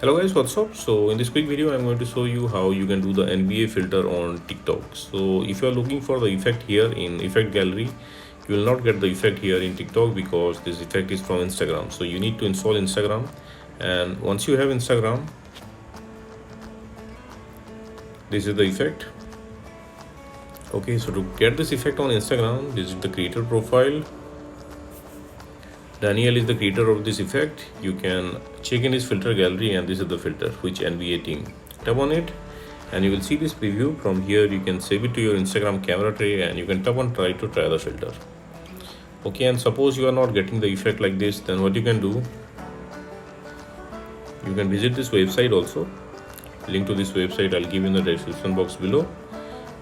Hello guys, what's up? So in this quick video I'm going to show you how you can do the NBA filter on TikTok. So if you are looking for the effect here in effect gallery, you will not get the effect here in TikTok because this effect is from Instagram. So you need to install Instagram, and once you have Instagram, this is the effect. Okay, so to get this effect on Instagram, this is the creator profile. Daniel is the creator of this effect. You can check in his filter gallery, and this is the filter which NBA team. Tap on it and you will see this preview. From here you can save it to your Instagram camera tray and you can tap on try to try the filter. Okay, and suppose you are not getting the effect like this, then what you can do, you can visit this website also. Link to this website I'll give in the description box below.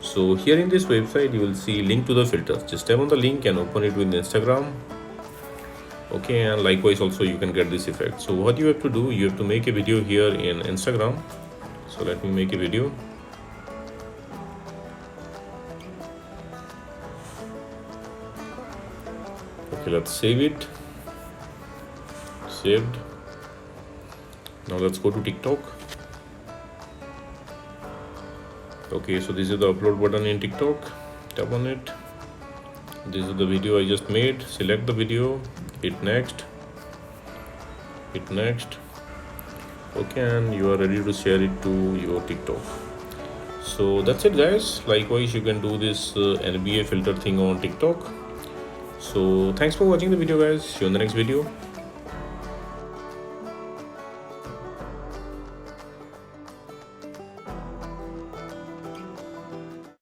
So here in this website you will see link to the filter. Just tap on the link and open it with Instagram. Okay, and likewise also you can get this effect. So what you have to do, you have to make a video here in Instagram. So let me make a video. Okay, let's save it. Saved. Now let's go to TikTok. Okay, so this is the upload button in TikTok. Tap on it. This is the video I just made. Select the video, hit next, hit next. Okay, and you are ready to share it to your TikTok. So that's it guys. Likewise you can do this NBA filter thing on TikTok. So thanks for watching the video guys. See you in the next video.